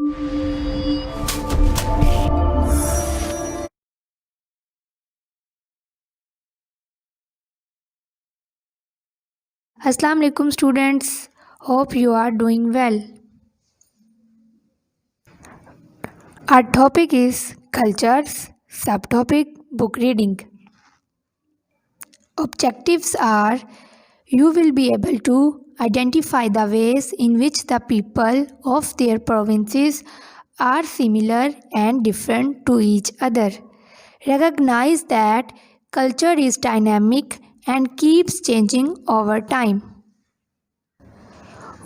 Assalamu alaikum students. Hope you are doing well. Our topic is cultures, subtopic book reading. Objectives are you will be able to identify the ways in which the people of their provinces are similar and different to each other. Recognize that culture is dynamic and keeps changing over time.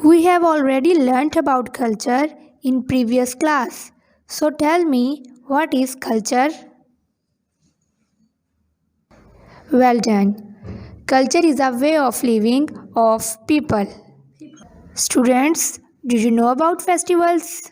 We have already learnt about culture in previous class. So tell me, what is culture? Well done. Culture is a way of living of people. Students, did you know about festivals?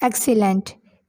Excellent.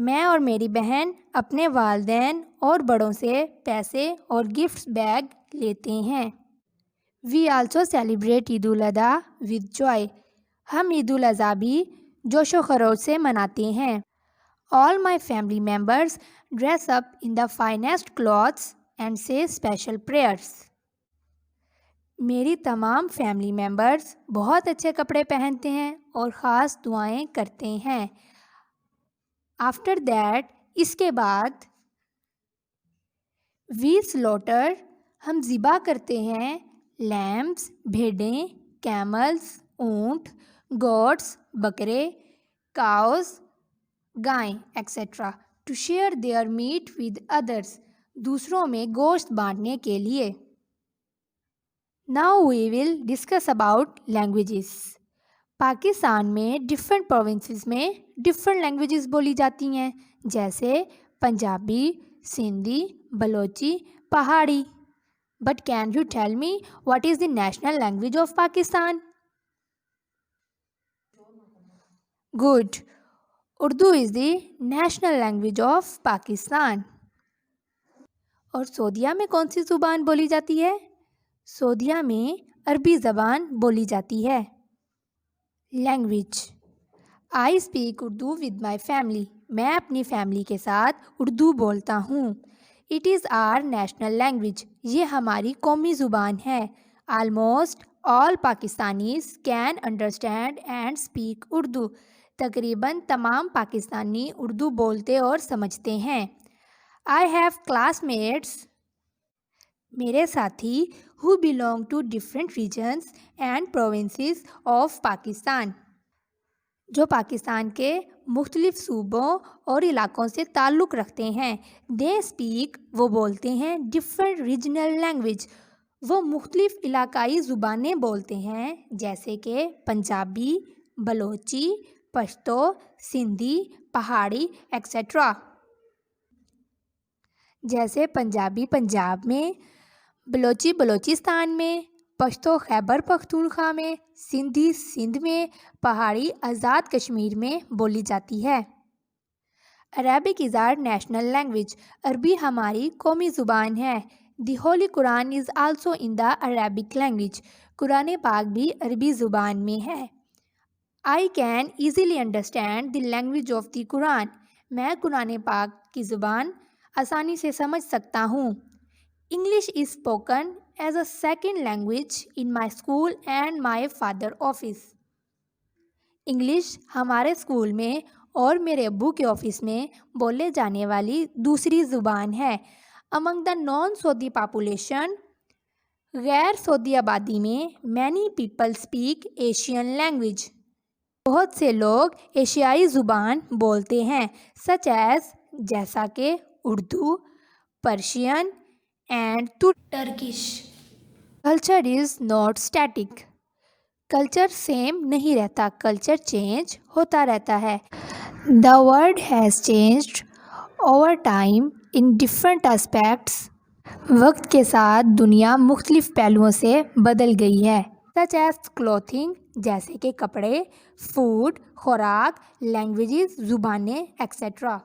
میں اور میری بہن اپنے والدین اور بڑوں سے پیسے اور گفٹس بیگ لیتے ہیں۔ We also celebrate Eid al Adha with joy. ہم عید الاضحیٰ بھی جوش و خروش سے مناتے ہیں۔ All my family members dress up in the finest clothes and say special prayers. میری تمام فیملی ممبرز بہت اچھے کپڑے پہنتے ہیں اور خاص دعائیں کرتے ہیں۔ آفٹر دیٹ، اس کے بعد، وی سلوٹر، ہم ذبح کرتے ہیں، لیمبس، بھیڑیں، کیملز، اونٹ، گوٹس، بکرے، کاؤز، گائیں etcetera to share their meat with others, دوسروں میں گوشت بانٹنے کے لیے۔ Now we will discuss about languages. Pakistan میں ڈفرینٹ پروونسز میں ڈفرینٹ لینگویجز بولی جاتی ہیں، جیسے Punjabi, Sindhi, Balochi, Pahari. But can you tell me what is the national language of Pakistan? Good, Urdu is the national language of Pakistan. اور سعودیہ میں کون سی زبان بولی جاتی ہے؟ سعودیہ میں عربی زبان بولی جاتی ہے۔ Language, I speak Urdu with my family, میں اپنی فیملی کے ساتھ اردو بولتا ہوں۔ It is our national language, یہ ہماری قومی زبان ہے۔ Almost all Pakistanis can understand and speak Urdu, تقریباً تمام پاکستانی اردو بولتے اور سمجھتے ہیں۔ آئی ہیو کلاس میٹس، میرے ساتھی who belong to different regions and provinces of Pakistan, جو پاکستان کے مختلف صوبوں اور علاقوں سے تعلق رکھتے ہیں۔ they speak، وہ بولتے ہیں، different regional language، وہ مختلف علاقائی زبانیں بولتے ہیں، جیسے کہ پنجابی، بلوچی، پشتو، سندھی، پہاڑی ایکسیٹرا۔ جیسے پنجابی پنجاب میں، بلوچی بلوچستان میں، پشتو خیبر پختونخوا میں، سندھی سندھ میں، پہاڑی آزاد کشمیر میں بولی جاتی ہے۔ Arabic is our national language, عربی ہماری قومی زبان ہے۔ The holy Quran is also in the Arabic language, Quran پاک بھی عربی زبان میں ہے۔ I can easily understand the language of the Quran, میں قرآن پاک کی زبان آسانی سے سمجھ سکتا ہوں۔ English is spoken as a second language in my school and my father office. English ہمارے اسکول میں اور میرے ابو کے آفس میں بولے جانے والی دوسری زبان ہے۔ Among the non-Saudi population، غیر سعودی آبادی میں many people speak Asian language، بہت سے لوگ ایشیائی زبان بولتے ہیں، such as جیسا کہ Urdu, Persian and to Turkish. Culture is not static. Culture same نہیں رہتا، کلچر چینج ہوتا رہتا ہے۔ The world has changed over time in different aspects. وقت کے ساتھ دنیا مختلف پہلوؤں سے بدل گئی ہے، such as clothing، جیسے کہ کپڑے، فوڈ، خوراک، لینگویجز، زبانیں etcetera.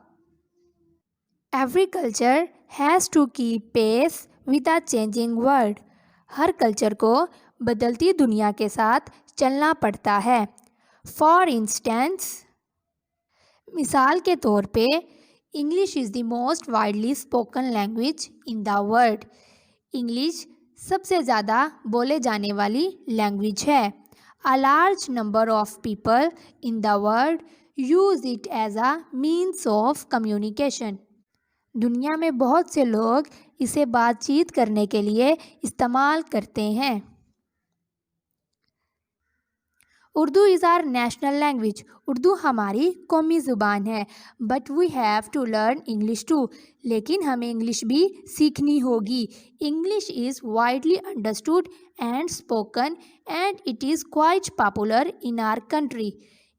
Every culture has to keep pace with a changing world. Hare culture کو بدلتی دنیا کے ساتھ چلنا پڑتا ہے۔ For instance، مثال کے طور پہ، English is the most widely spoken language in the world. English سب سے زیادہ بولے جانے والی لینگویج ہے۔ A large number of people in the world use it as a means of communication. دنیا میں بہت سے لوگ اسے بات چیت کرنے کے لیے استعمال کرتے ہیں۔ Urdu is our national language, Urdu ہماری قومی زبان ہے۔ But we have to learn English too, لیکن ہمیں انگلش بھی سیکھنی ہوگی۔ English is widely understood and spoken and it is quite popular in our country.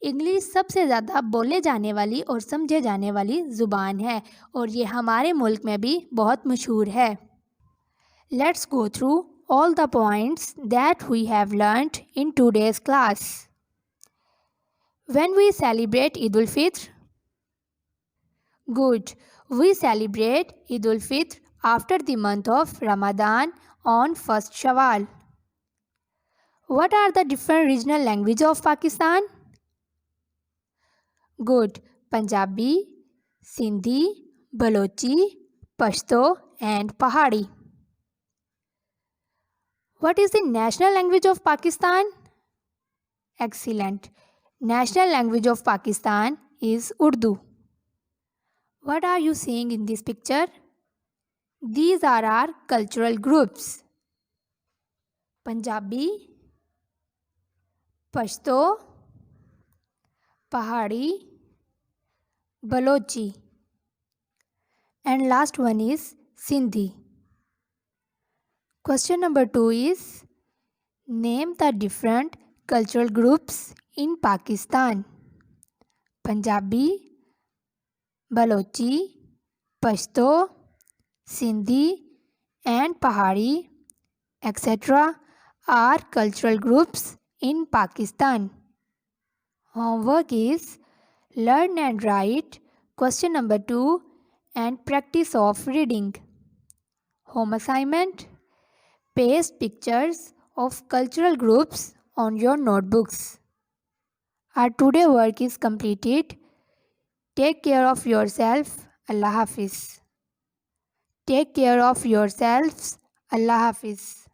English سب سے زیادہ بولے جانے والی اور سمجھے جانے والی زبان ہے، اور یہ ہمارے ملک میں بھی بہت مشہور ہے۔ Let's go through all the points that we have learnt in today's class. When we celebrate Eid ul-Fitr, Good. We celebrate Eid ul-Fitr after the month of Ramadan on 1st Shawwal. What are the different regional languages of Pakistan? Good. Punjabi, Sindhi, Balochi, Pashto and Pahari. What is the national language of Pakistan? Excellent. National language of Pakistan is Urdu. What are you seeing in this picture? These are our cultural groups. Punjabi, Pashto, Pahari, Balochi. And last one is Sindhi. Question number 2 is, name the different cultural groups in Pakistan. Punjabi, Balochi, Pashto, Sindhi and Pahari, etc. are cultural groups in Pakistan. Homework is learn and write question number 2 and practice of reading. Home assignment, paste pictures of cultural groups on your notebooks. Our today work is completed. Take care of yourself. Allah Hafiz. Take care of yourselves. Allah Hafiz.